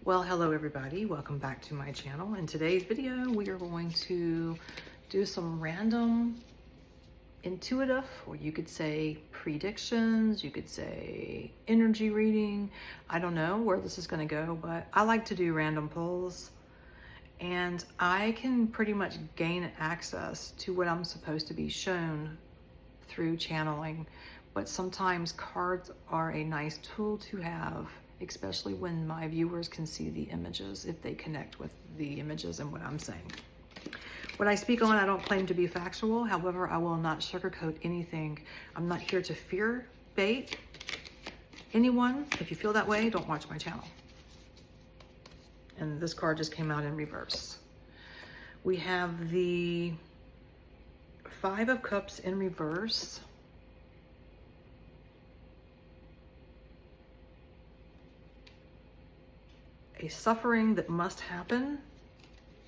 Well, hello everybody, welcome back to my channel. In today's video, we are going to do some random intuitive, or you could say predictions, you could say energy reading. I don't know where this is going to go, but I like to do random pulls and I can pretty much gain access to what I'm supposed to be shown through channeling. But sometimes cards are a nice tool to have, especially when my viewers can see the images, if they connect with the images and what I'm saying. What I speak on, I don't claim to be factual. However, I will not sugarcoat anything. I'm not here to fear bait anyone. If you feel that way, don't watch my channel. And this card just came out in reverse. We have the Five of Cups in reverse. A suffering that must happen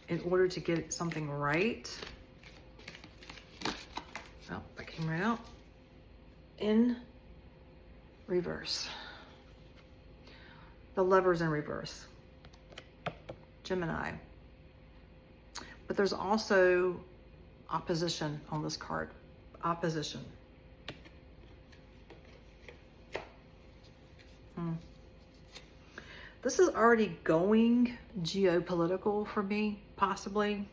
in order to get something right. Oh, that came right out. In reverse. The Lover's in reverse. Gemini. But there's also opposition on this card. Opposition. This is already going geopolitical for me, possibly.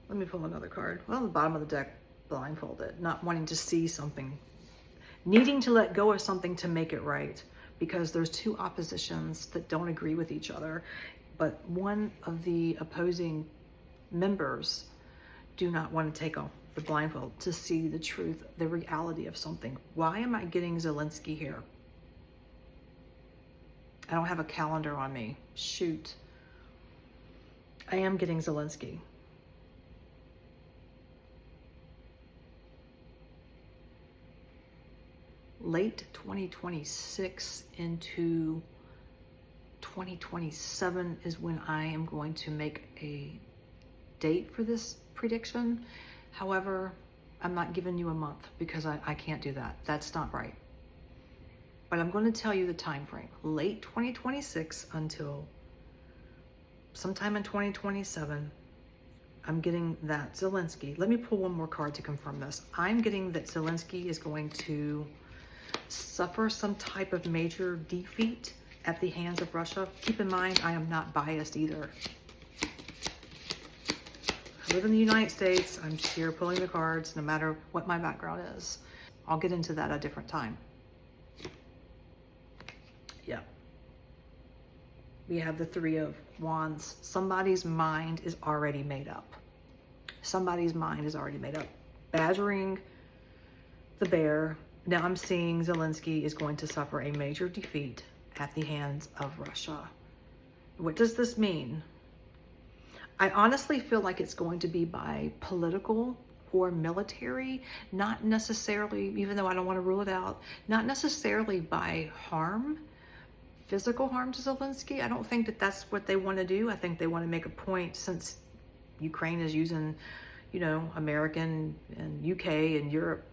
Let me pull another card. Well, the bottom of the deck, blindfolded, not wanting to see something, needing to let go of something to make it right, because there's two oppositions that don't agree with each other, but one of the opposing members do not want to take off the blindfold to see the truth, the reality of something. Why am I getting Zelensky here? I don't have a calendar on me. Shoot. I am getting Zelensky. Late 2026 into 2027 is when I am going to make a date for this prediction. However, I'm not giving you a month because I can't do that. That's not right. But I'm going to tell you the time frame. Late 2026 until sometime in 2027, I'm getting that Zelensky. Let me pull one more card to confirm this. I'm getting that Zelensky is going to suffer some type of major defeat at the hands of Russia. Keep in mind, I am not biased either. I live in the United States. I'm just here pulling the cards no matter what my background is. I'll get into that at a different time. Yeah. We have the Three of Wands. Somebody's mind is already made up. Somebody's mind is already made up. Badgering the bear. Now I'm seeing Zelensky is going to suffer a major defeat at the hands of Russia. What does this mean? I honestly feel like it's going to be by political or military, not necessarily, even though I don't want to rule it out, not necessarily by harm, physical harm to Zelensky. I don't think that that's what they want to do. I think they want to make a point, since Ukraine is using, American and UK and Europe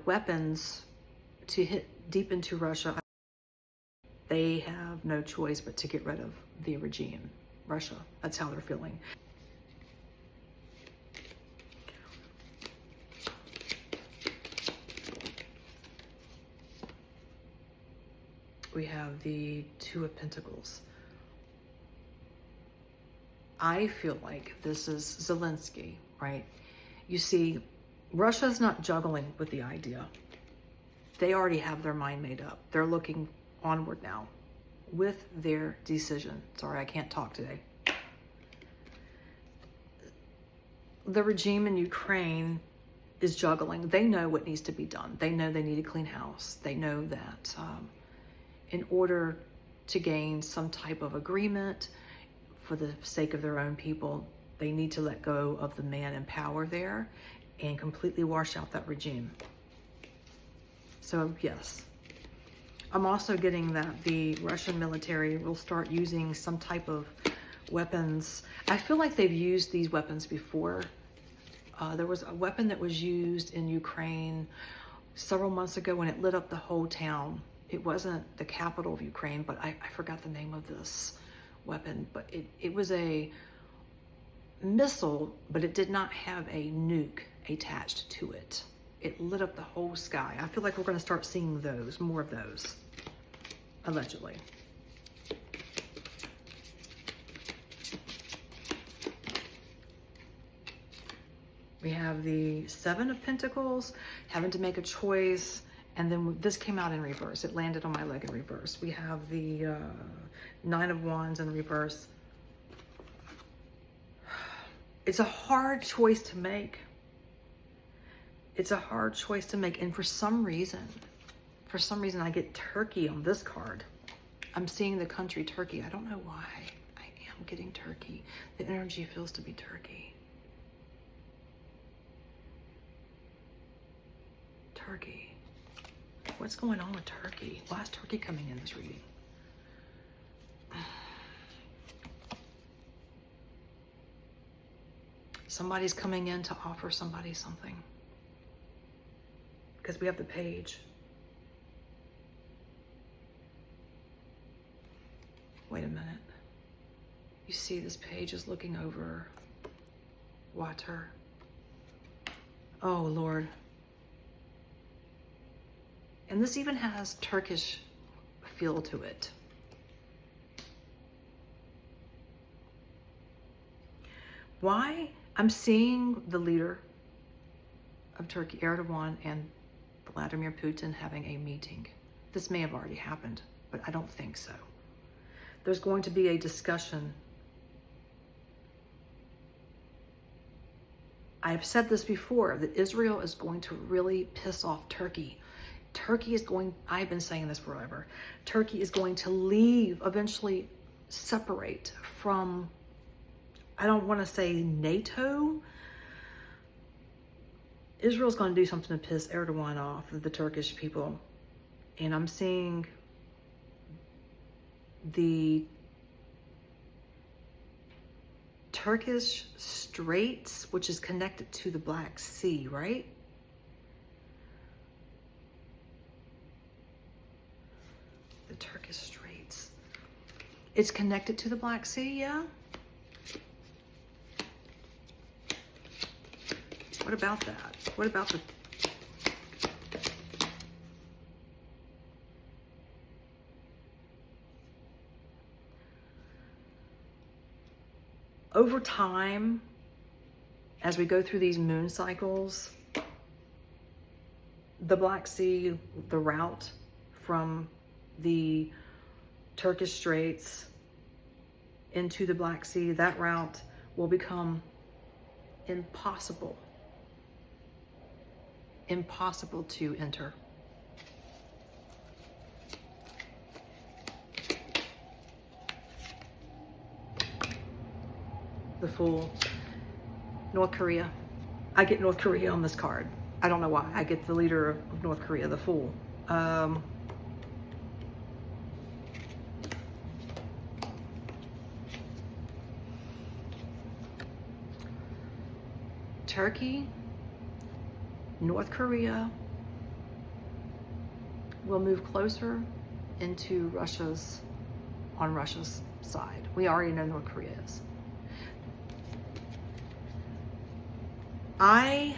weapons to hit deep into Russia. They have no choice but to get rid of the regime, Russia. That's how they're feeling. We have the Two of Pentacles. I feel like this is Zelensky, right? You see, Russia's not juggling with the idea. They already have their mind made up. They're looking onward now with their decision. Sorry, I can't talk today. The regime in Ukraine is juggling. They know what needs to be done. They know they need a clean house. They know that in order to gain some type of agreement for the sake of their own people, they need to let go of the man in power there and completely wash out that regime. So yes, I'm also getting that the Russian military will start using some type of weapons. I feel like they've used these weapons before. There was a weapon that was used in Ukraine several months ago when it lit up the whole town. It wasn't the capital of Ukraine, but I forgot the name of this weapon, but it was a missile, but it did not have a nuke attached to it. It lit up the whole sky. I feel like we're going to start seeing those, more of those, allegedly. We have the Seven of Pentacles, having to make a choice, and then this came out in reverse. It landed on my leg in reverse. We have the Nine of Wands in reverse. It's a hard choice to make. It's a hard choice to make, and for some reason I get Turkey on this card. I'm seeing the country Turkey. I don't know why. I am getting Turkey. The energy feels to be Turkey. Turkey. What's going on with Turkey? Why is Turkey coming in this reading? Somebody's coming in to offer somebody something. Because we have the Page. Wait a minute. You see this Page is looking over water. Oh, Lord. And this even has Turkish feel to it. Why? I'm seeing the leader of Turkey, Erdogan, and Vladimir Putin having a meeting. This may have already happened, but I don't think so. There's going to be a discussion. I've said this before, that Israel is going to really piss off Turkey. Turkey is going, I've been saying this forever, Turkey is going to leave, eventually separate from, I don't want to say NATO. Israel's going to do something to piss Erdogan off, the Turkish people. And I'm seeing the Turkish Straits, which is connected to the Black Sea, right? The Turkish Straits. It's connected to the Black Sea, yeah? What about that? What about the... Over time, as we go through these moon cycles, the Black Sea, the route from the Turkish Straits into the Black Sea, that route will become impossible to enter. The Fool, North Korea. I get North Korea on this card. I don't know why. I get the leader of North Korea, the Fool. Turkey, North Korea will move closer into on Russia's side. We already know North Korea is. I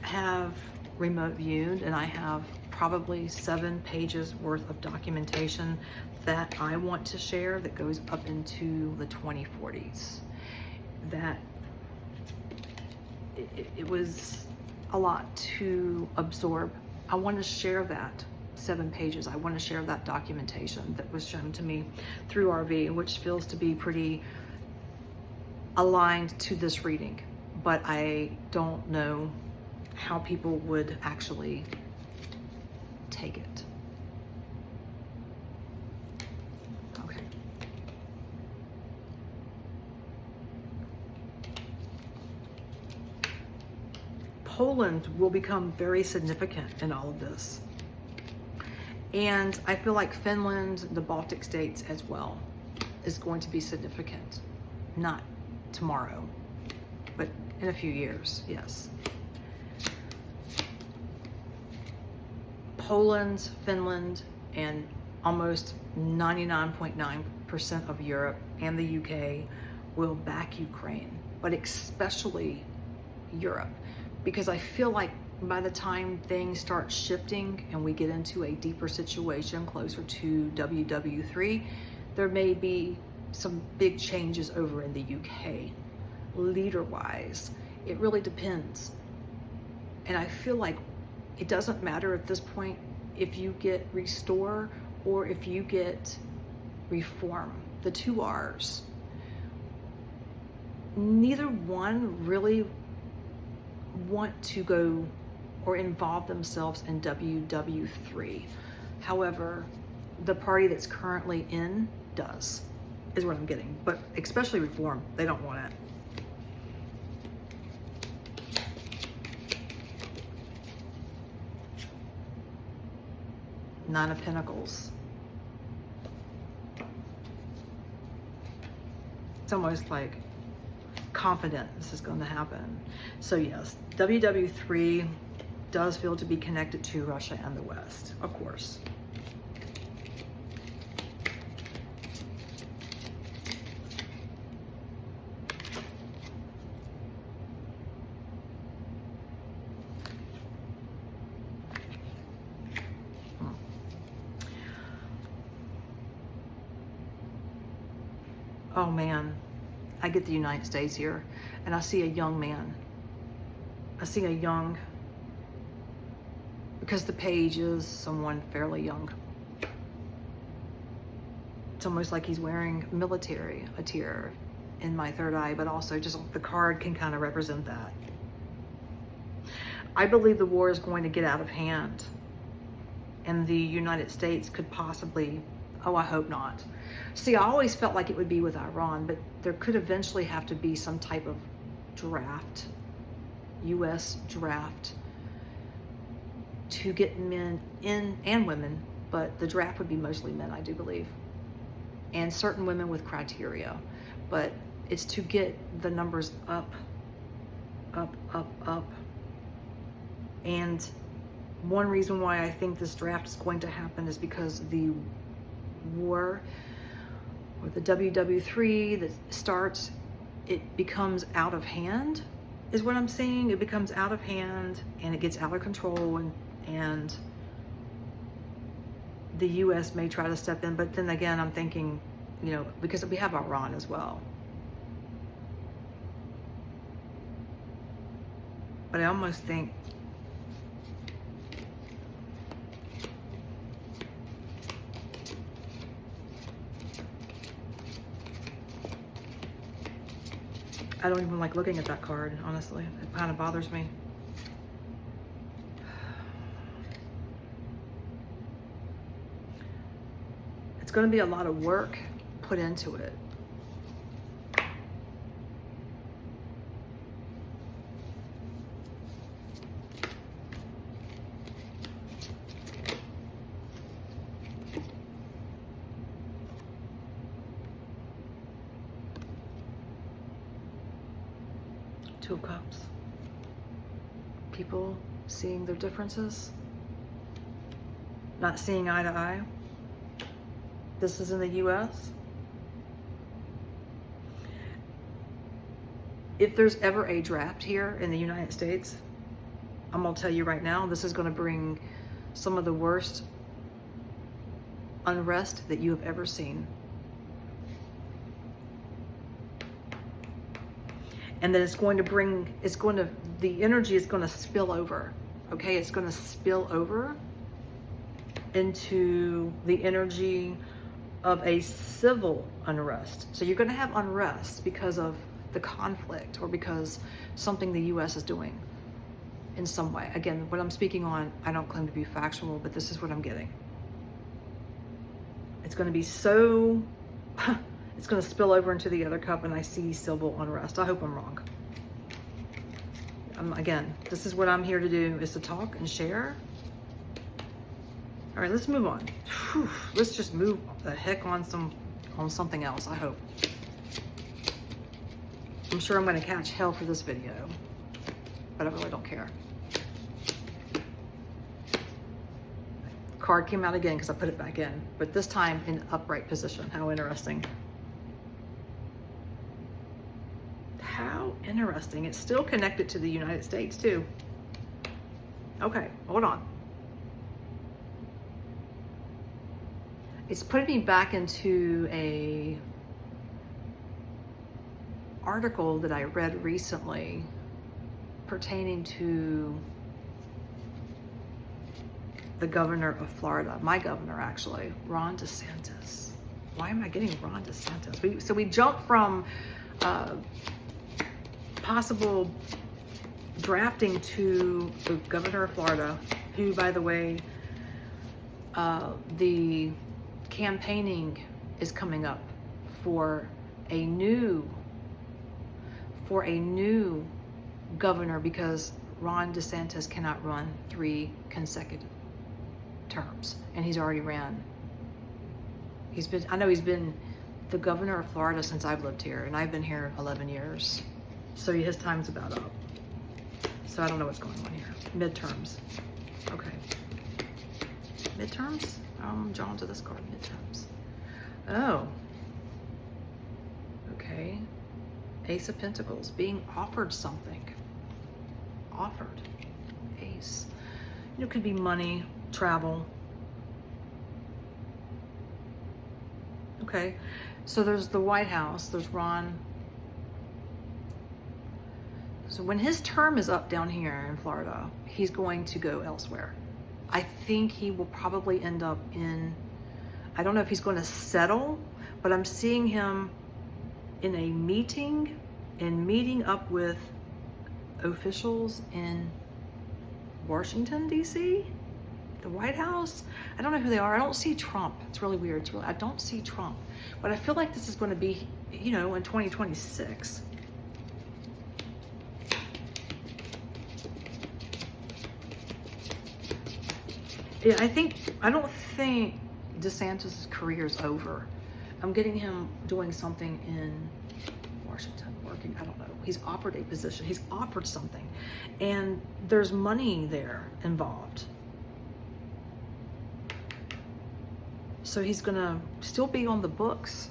have remote viewed, and I have probably 7 pages worth of documentation that I want to share that goes up into the 2040s. That it was a lot to absorb. I want to share that 7 pages. I want to share that documentation that was shown to me through RV, which feels to be pretty aligned to this reading. But I don't know how people would actually take it. Okay. Poland will become very significant in all of this. And I feel like Finland, the Baltic states as well, is going to be significant. Not tomorrow, but in a few years, yes. Poland, Finland, and almost 99.9% of Europe and the UK will back Ukraine, but especially Europe, because I feel like by the time things start shifting and we get into a deeper situation closer to WW3, there may be some big changes over in the UK, leader-wise. It really depends. And I feel like it doesn't matter at this point if you get restore or if you get reform, the two R's. Neither one really want to go or involve themselves in WW3. However, the party that's currently in does, is what I'm getting. But especially reform, they don't want it. Nine of Pentacles. It's almost like confident this is going to happen. So yes, WW3 does feel to be connected to Russia and the West, of course. Oh man, I get the United States here, and I see a young man. I see a young, because the page is someone fairly young. It's almost like he's wearing military attire in my third eye, but also just the card can kind of represent that. I believe the war is going to get out of hand, and the United States could possibly, oh, I hope not. See, I always felt like it would be with Iran, but there could eventually have to be some type of draft, US draft, to get men in and women, but the draft would be mostly men, I do believe, and certain women with criteria. But it's to get the numbers up, up, up, up. And one reason why I think this draft is going to happen is because the war, or the WW3 that starts, it becomes out of hand, is what I'm saying. It becomes out of hand and it gets out of control, and the US may try to step in, but then again, I'm thinking, you know, because we have Iran as well. But I almost think I don't even like looking at that card, honestly. It kind of bothers me. It's going to be a lot of work put into it. Two of Cups. People seeing their differences, not seeing eye to eye. This is in the US. If there's ever a draft here in the United States, I'm gonna tell you right now, this is gonna bring some of the worst unrest that you have ever seen. And then the energy is going to spill over, okay? It's going to spill over into the energy of a civil unrest. So you're going to have unrest because of the conflict or because something the US is doing in some way. Again, what I'm speaking on, I don't claim to be factual, but this is what I'm getting. It's going to be so... It's going to spill over into the other cup, and I see civil unrest. I hope I'm wrong. Again, this is what I'm here to do, is to talk and share. All right, let's move on. Whew, let's just move the heck on something else, I hope. I'm sure I'm going to catch hell for this video, but I really don't care. card came out again because I put it back in, but this time in upright position. How interesting. How interesting. It's still connected to the United States too. Okay, hold on. It's putting me back into a article that I read recently pertaining to the governor of Florida, my governor actually, Ron DeSantis. Why am I getting Ron DeSantis? So we jumped from possible drafting to the governor of Florida, who, by the way, the campaigning is coming up for a new governor because Ron DeSantis cannot run 3 consecutive terms, and he's already ran. I know he's been the governor of Florida since I've lived here, and I've been here 11 years. So his time's about up. So I don't know what's going on here. Midterms. Okay. Midterms? I'm drawn to this card, midterms. Oh. Okay. Ace of Pentacles, being offered something. Offered. Ace. It could be money, travel. Okay. So there's the White House, there's Ron. So when his term is up down here in Florida, he's going to go elsewhere. I think he will probably end up in, I don't know if he's going to settle, but I'm seeing him in a meeting and meeting up with officials in Washington, D.C., the White House. I don't know who they are. I don't see Trump. It's really weird. I don't see Trump. But I feel like this is going to be, you know, in 2026. Yeah, I don't think DeSantis' career is over. I'm getting him doing something in Washington, working, I don't know. He's offered a position. He's offered something. And there's money there involved. So he's gonna still be on the books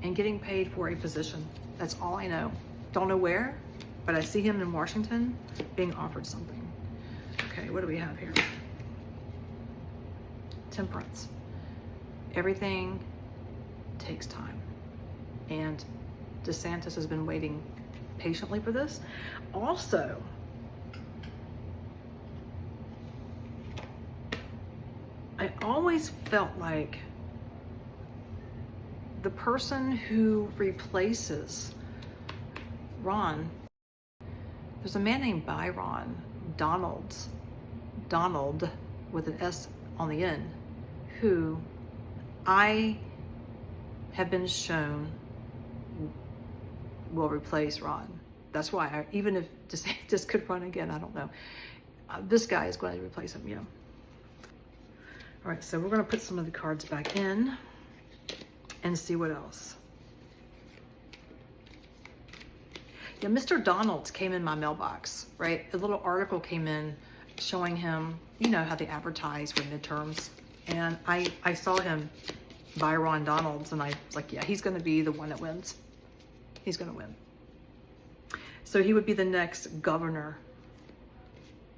and getting paid for a position. That's all I know. Don't know where, but I see him in Washington being offered something. Okay, what do we have here? Temperance. Everything takes time. And DeSantis has been waiting patiently for this. Also, I always felt like the person who replaces Ron, there's a man named Byron Donald with an S on the end, who I have been shown will replace Ron. That's why, even if DeSantis could run again, I don't know. This guy is going to replace him, yeah. All right, so we're going to put some of the cards back in and see what else. Yeah, Mr. Donalds came in my mailbox, right? A little article came in showing him, you know how they advertise for midterms. And I saw him, Byron Donalds, and I was like, yeah, he's going to be the one that wins. He's going to win. So he would be the next governor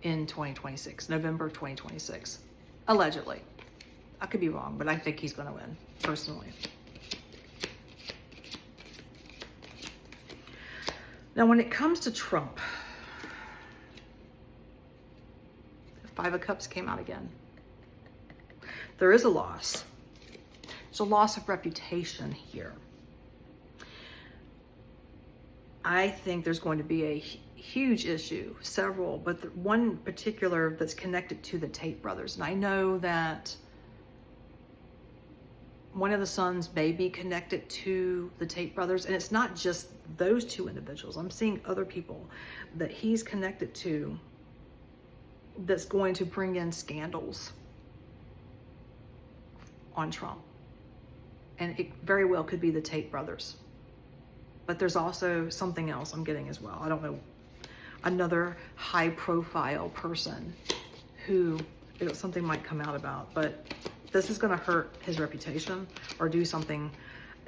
in 2026, November 2026, allegedly. I could be wrong, but I think he's going to win, personally. Now, when it comes to Trump, the 5 of Cups came out again. There is a loss. There's a loss of reputation here. I think there's going to be a huge issue, several, but the one particular that's connected to the Tate brothers. And I know that one of the sons may be connected to the Tate brothers, and it's not just those 2 individuals. I'm seeing other people that he's connected to that's going to bring in scandals on Trump. And it very well could be the Tate brothers. But there's also something else I'm getting as well. I don't know. Another high profile person who something might come out about, but this is going to hurt his reputation or do something,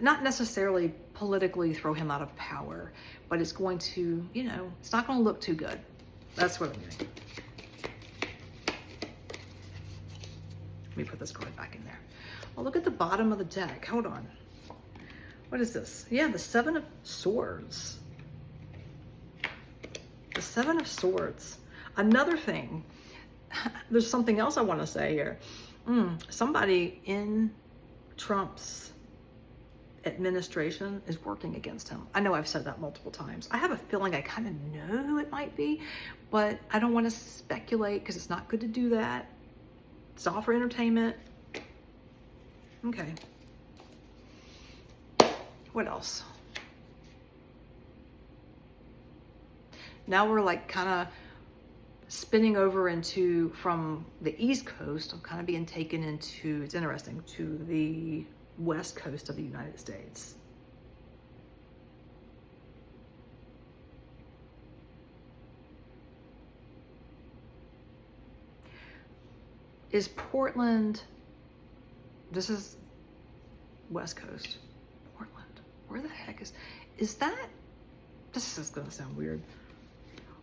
not necessarily politically throw him out of power, but it's going to, you know, it's not going to look too good. That's what I'm getting. Let me put this card back in there. Oh, look at the bottom of the deck. Hold on. What is this? Yeah, the Seven of Swords. The Seven of Swords. Another thing, there's something else I want to say here. Somebody in Trump's administration is working against him. I know I've said that multiple times. I have a feeling I kind of know who it might be, but I don't want to speculate because it's not good to do that. It's all for entertainment. Okay. What else? Now we're like kind of spinning over into, from the East Coast, I'm kind of being taken into, it's interesting, to the West Coast of the United States. Is Portland, this is West Coast, Portland, where the heck is that, this is gonna sound weird.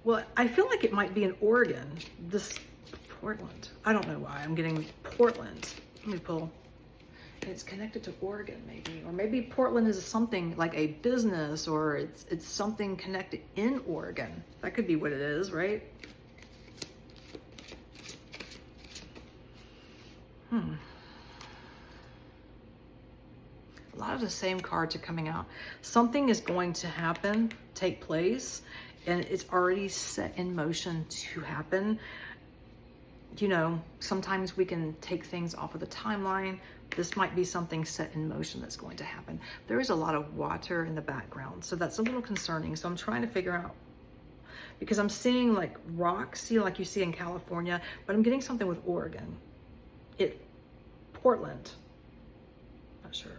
Well, I feel like it might be in Oregon, this Portland. I don't know why I'm getting Portland. Let me pull. It's connected to Oregon maybe, or maybe Portland is something like a business, or it's something connected in Oregon. That could be what it is, right? A lot of the same cards are coming out. Something is going to happen, take place, and it's already set in motion to happen. You know, sometimes we can take things off of the timeline. This might be something set in motion that's going to happen. There is a lot of water in the background, so that's a little concerning. So I'm trying to figure out, because I'm seeing like rocks, you know, like you see in California, but I'm getting something with Oregon. Portland, not sure.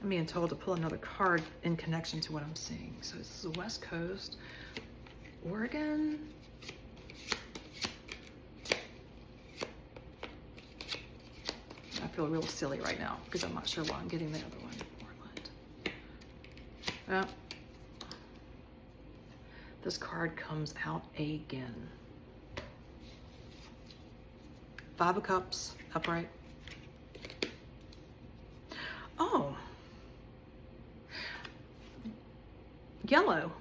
I'm being told to pull another card in connection to what I'm seeing. So it's the West Coast, Oregon. I feel real silly right now because I'm not sure why I'm getting the other one. Portland. This card comes out again. Five of Cups, upright. Oh. Yellow.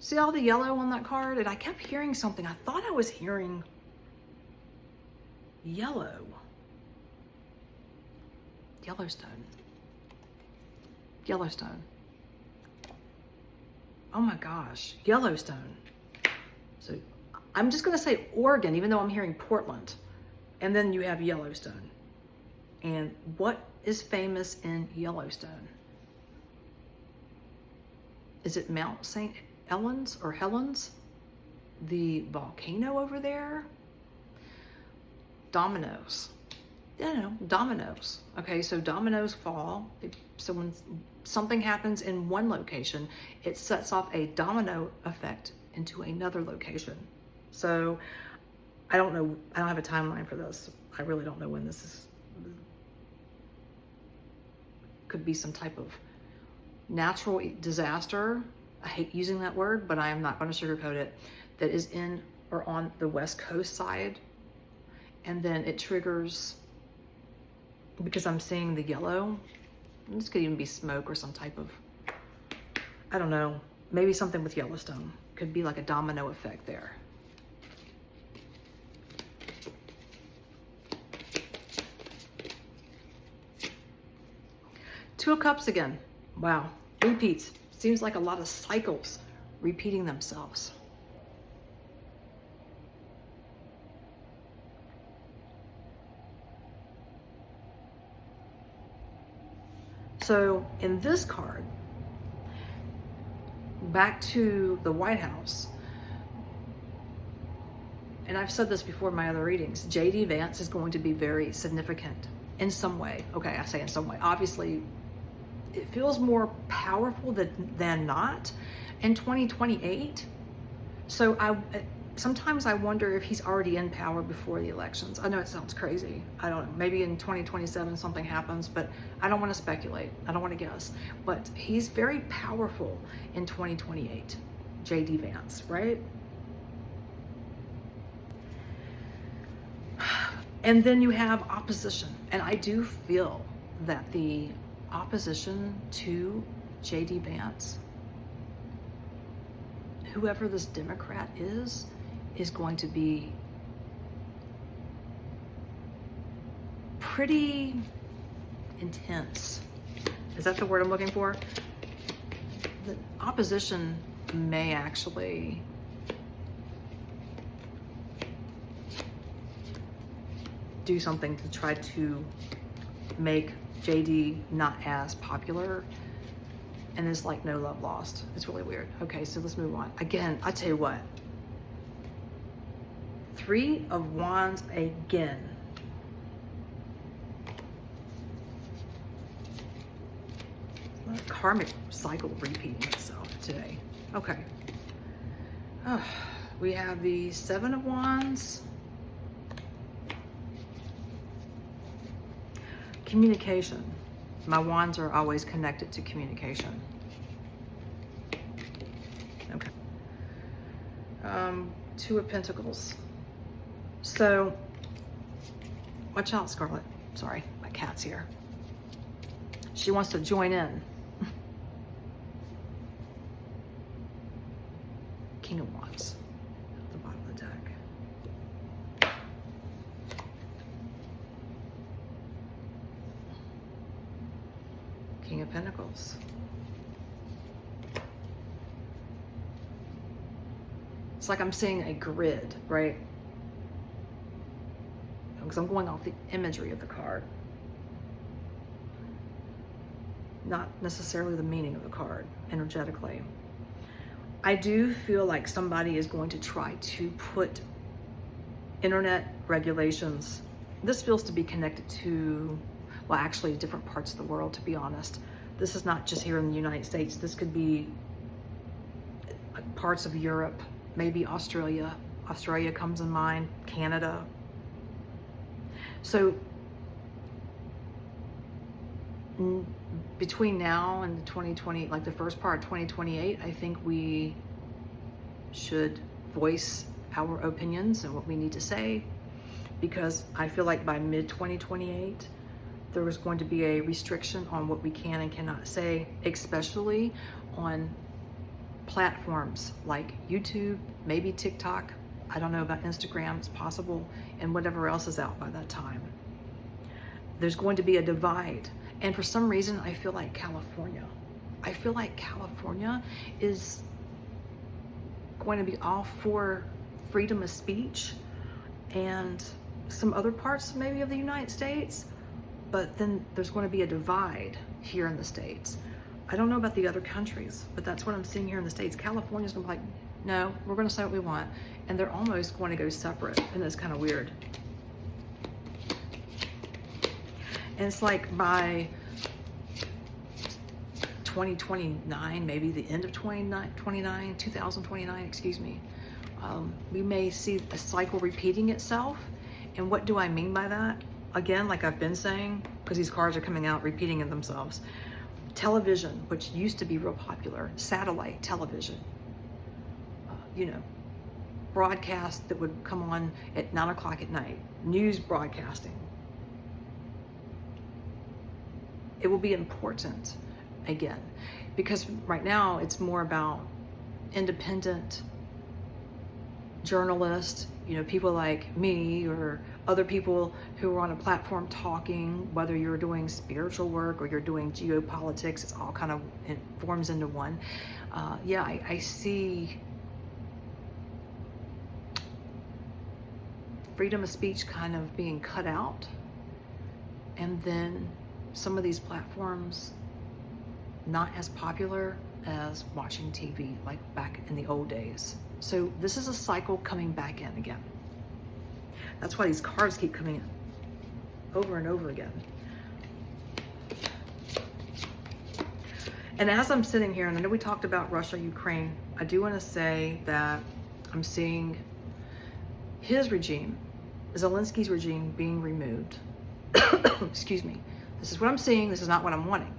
See all the yellow on that card? And I kept hearing something. I thought I was hearing yellow. Yellowstone. Yellowstone. Oh my gosh, Yellowstone. So I'm just gonna say Oregon, even though I'm hearing Portland. And then you have Yellowstone. And what is famous in Yellowstone? Is it Mount St. Helens or Helens? The volcano over there? Dominoes. Yeah, no, dominoes. Okay, so dominoes fall. So when something happens in one location, it sets off a domino effect into another location. So I don't know, I don't have a timeline for this. I really don't know when this is. Could be some type of natural disaster. I hate using that word, but I am not going to sugarcoat it. That is in or on the West Coast side. And then it triggers, because I'm seeing the yellow, this could even be smoke or some type of, I don't know, maybe something with Yellowstone. Could be like a domino effect there. Two of Cups again. Wow, repeats. Seems like a lot of cycles repeating themselves. So in this card, back to the White House, and I've said this before in my other readings, J.D. Vance is going to be very significant in some way. Okay, I say in some way. Obviously, it feels more powerful than not in 2028. So sometimes I wonder if he's already in power before the elections. I know it sounds crazy. I don't know. Maybe in 2027 something happens, but I don't want to speculate. I don't want to guess. But he's very powerful in 2028. J.D. Vance, right? And then you have opposition. And I do feel that the opposition to J.D. Vance, whoever this Democrat is going to be pretty intense. Is that the word I'm looking for? The opposition may actually do something to try to make JD not as popular, and it's like no love lost. It's really weird. Okay, so let's move on. Again, I tell you what, 3 of Wands again. Karmic cycle repeating itself today. Okay. Oh, we have the 7 of Wands. Communication. My wands are always connected to communication. Okay. 2 of Pentacles. So, watch out, Scarlet. Sorry, my cat's here. She wants to join in. King of Wands at the bottom of the deck. King of Pentacles. It's like I'm seeing a grid, right? Because I'm going off the imagery of the card, not necessarily the meaning of the card energetically. I do feel like somebody is going to try to put internet regulations. This feels to be connected to, well, actually different parts of the world, to be honest. This is not just here in the United States. This could be parts of Europe, maybe Australia. Australia comes in mind, Canada. So between now and 2020, like the first part of 2028, I think we should voice our opinions and what we need to say, because I feel like by mid-2028, there is going to be a restriction on what we can and cannot say, especially on platforms like YouTube, maybe TikTok. I don't know about Instagram, it's possible, and whatever else is out by that time. There's going to be a divide. And for some reason, I feel like California is going to be all for freedom of speech, and some other parts maybe of the United States, but then there's going to be a divide here in the States. I don't know about the other countries, but that's what I'm seeing here in the States. California's going to be like, no, we're going to say what we want, and they're almost going to go separate, and it's kind of weird. And it's like by 2029, maybe the end of 2029, excuse me, we may see a cycle repeating itself. And what do I mean by that? Again, like I've been saying, because these cards are coming out repeating in themselves. Television, which used to be real popular, satellite television, broadcast that would come on at 9 o'clock at night, news broadcasting. It will be important again, because right now it's more about independent journalists, people like me or other people who are on a platform talking, whether you're doing spiritual work or you're doing geopolitics, it's all kind of, it forms into one. I see freedom of speech kind of being cut out, and then some of these platforms not as popular as watching TV like back in the old days. So this is a cycle coming back in again. That's why these cards keep coming in over and over again. And as I'm sitting here, and I know we talked about Russia, Ukraine, I do want to say that I'm seeing his regime, Zelensky's regime, being removed. Excuse me. This is what I'm seeing. This is not what I'm wanting.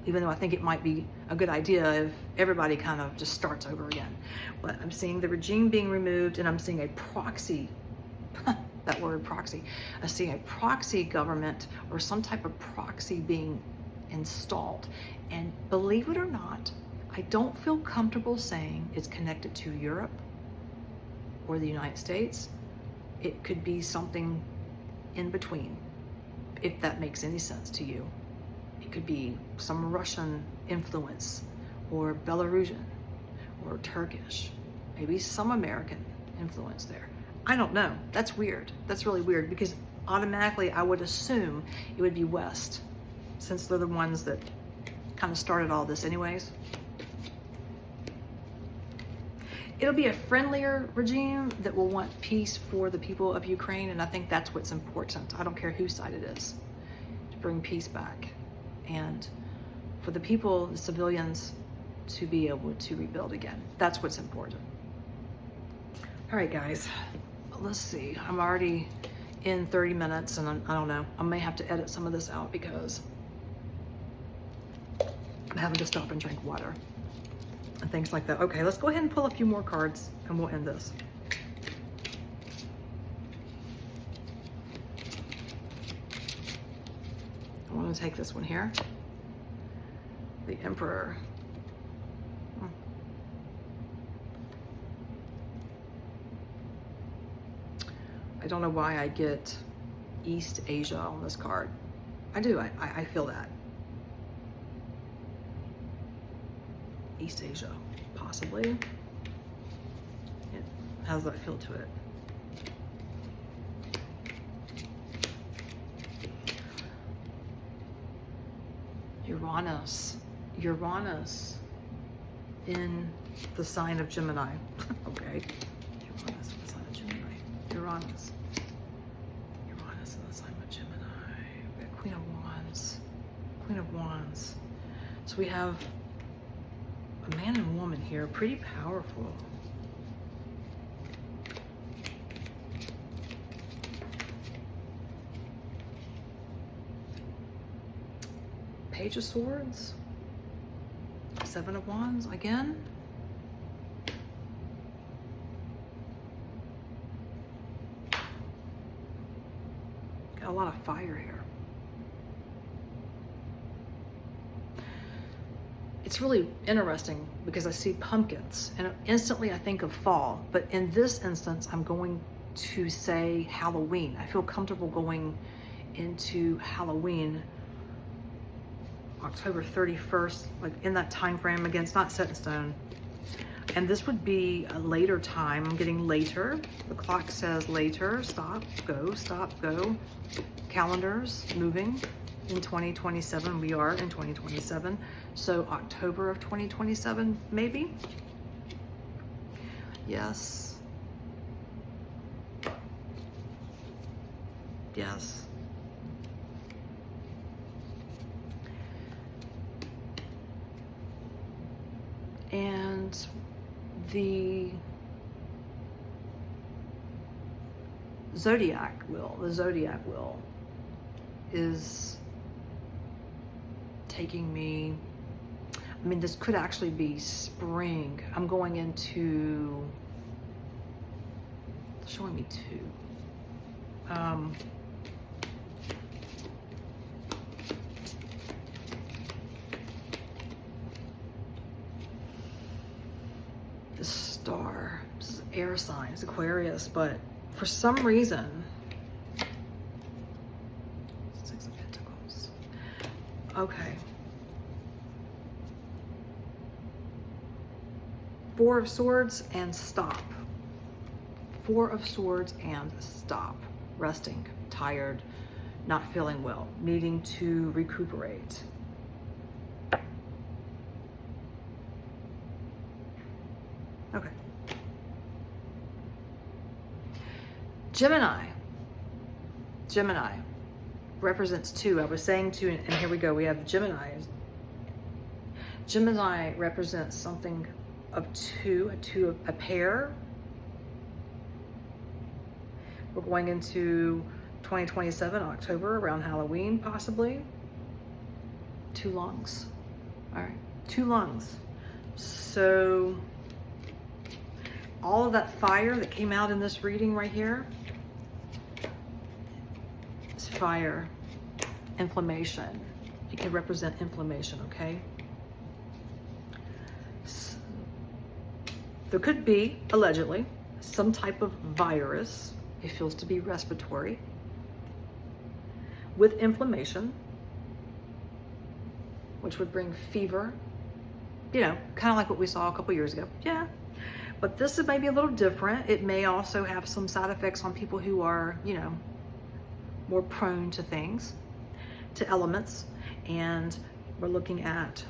Even though I think it might be a good idea if everybody kind of just starts over again. But I'm seeing the regime being removed, and I'm seeing a proxy, that word proxy, I'm seeing a proxy government or some type of proxy being installed. And believe it or not, I don't feel comfortable saying it's connected to Europe or the United States. It could be something in between, if that makes any sense to you. It could be some Russian influence, or Belarusian, or Turkish, maybe some American influence there. I don't know. That's weird. That's really weird, because automatically I would assume it would be West, since they're the ones that kind of started all this anyways. It'll be a friendlier regime that will want peace for the people of Ukraine, and I think that's what's important. I don't care whose side it is, to bring peace back. And for the people, the civilians, to be able to rebuild again. That's what's important. All right, guys, let's see. I'm already in 30 minutes, and I don't know. I may have to edit some of this out because I'm having to stop and drink water and things like that. Okay, let's go ahead and pull a few more cards, and we'll end this. I want to take this one here. The Emperor. I don't know why I get East Asia on this card. I do, I feel that. East Asia, possibly. How's that feel to it? Uranus in the sign of Gemini. Okay. Uranus in the sign of Gemini. Uranus in the sign of Gemini. We got Queen of Wands. Queen of Wands. So we have a man and woman here, pretty powerful. Page of Swords, Seven of Wands again. Got a lot of fire here. It's really interesting because I see pumpkins and instantly I think of fall, but in this instance, I'm going to say Halloween. I feel comfortable going into Halloween, October 31st, like in that time frame. Again, it's not set in stone. And this would be a later time. I'm getting later. The clock says later, stop, go. Calendars moving in 2027. We are in 2027. So October of 2027, maybe? Yes. Yes. And the zodiac wheel is taking me, I mean, this could actually be spring. I'm going into, showing me two. The star, this is air signs, Aquarius, but for some reason, Six of Pentacles. Okay. Four of Swords and stop. Four of Swords and stop. Resting, tired, not feeling well, needing to recuperate. Okay. Gemini represents two. I was saying two, and here we go. We have Gemini Gemini represents something of a pair. We're going into 2027, October, around Halloween, possibly. 2 lungs. All right, 2 lungs. So all of that fire that came out in this reading right here is fire, inflammation. It can represent inflammation, okay? So there could be, allegedly, some type of virus. It feels to be respiratory with inflammation, which would bring fever, you know, kind of like what we saw a couple years ago. Yeah, but this is maybe a little different. It may also have some side effects on people who are, you know, more prone to things, to elements. And we're looking at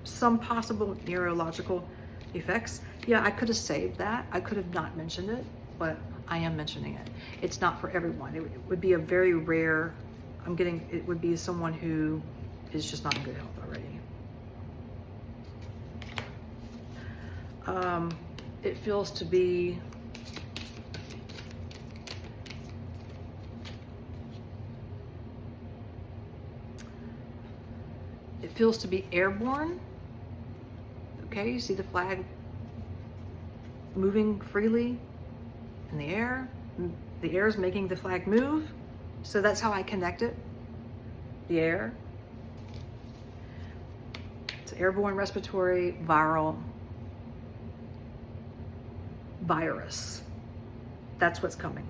some possible neurological effects. Yeah, I could have saved that. I could have not mentioned it, but I am mentioning it. It's not for everyone. It would be a very rare, it would be someone who is just not in good health already. It feels to be airborne. Okay, you see the flag moving freely in the air. The air is making the flag move. So that's how I connect it. The air. It's airborne, respiratory, viral, virus. That's what's coming.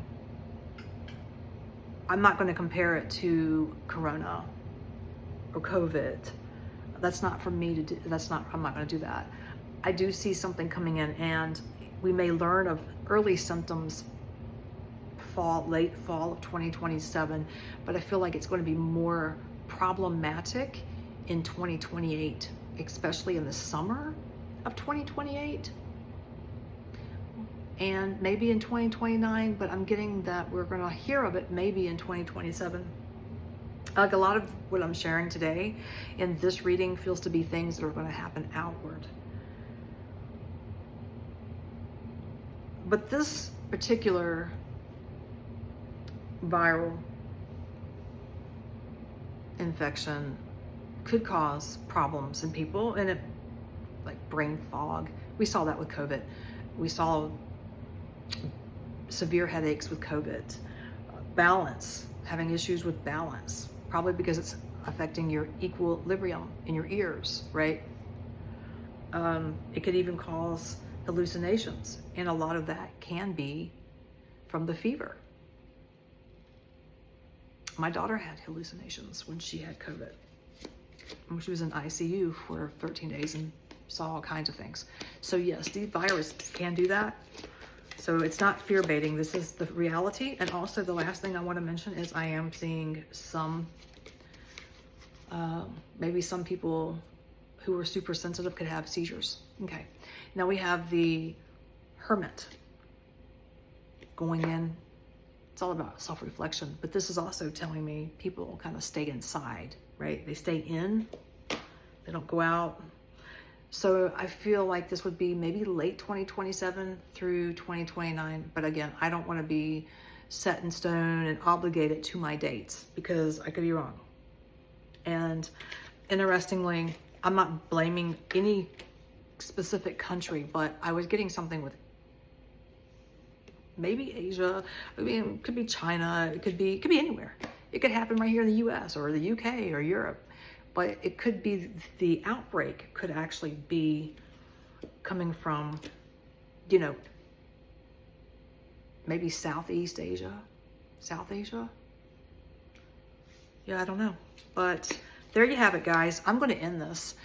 I'm not going to compare it to Corona or COVID. That's not for me to do. I'm not going to do that. I do see something coming in, and we may learn of early symptoms late fall of 2027, but I feel like it's going to be more problematic in 2028, especially in the summer of 2028, and maybe in 2029, but I'm getting that we're going to hear of it maybe in 2027. Like a lot of what I'm sharing today in this reading feels to be things that are going to happen outward. But this particular viral infection could cause problems in people, and it, like brain fog. We saw that with COVID. We saw severe headaches with COVID. Balance, having issues with balance, probably because it's affecting your equilibrium in your ears, right? It could even cause hallucinations, and a lot of that can be from the fever. My daughter had hallucinations when she had COVID. When she was in ICU for 13 days and saw all kinds of things. So yes, these viruses can do that. So it's not fear baiting. This is the reality. And also the last thing I want to mention is I am seeing some, maybe some people who are super sensitive could have seizures. Okay. Now we have the Hermit going in. It's all about self-reflection, but this is also telling me people kind of stay inside, right? They stay in, they don't go out. So I feel like this would be maybe late 2027 through 2029. But again, I don't want to be set in stone and obligated to my dates because I could be wrong. And interestingly, I'm not blaming any specific country, but I was getting something with maybe Asia. I mean, it could be China. It could be anywhere. It could happen right here in the US or the UK or Europe. But it could be the outbreak could actually be coming from, you know, maybe Southeast Asia, South Asia. Yeah, I don't know. But there you have it, guys. I'm going to end this.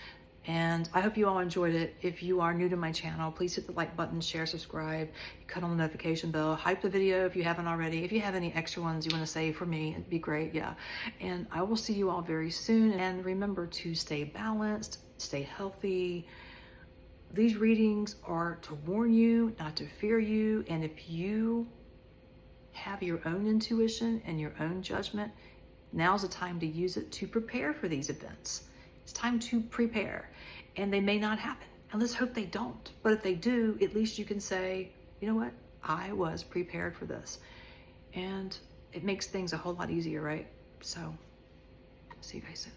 And I hope you all enjoyed it. If you are new to my channel, please hit the like button, share, subscribe, cut on the notification bell, hype the video if you haven't already. If you have any extra ones you want to say for me, it'd be great, yeah. And I will see you all very soon. And remember to stay balanced, stay healthy. These readings are to warn you, not to fear you. And if you have your own intuition and your own judgment, now's the time to use it to prepare for these events. It's time to prepare. And they may not happen. And let's hope they don't. But if they do, at least you can say, you know what? I was prepared for this. And it makes things a whole lot easier, right? So, see you guys soon.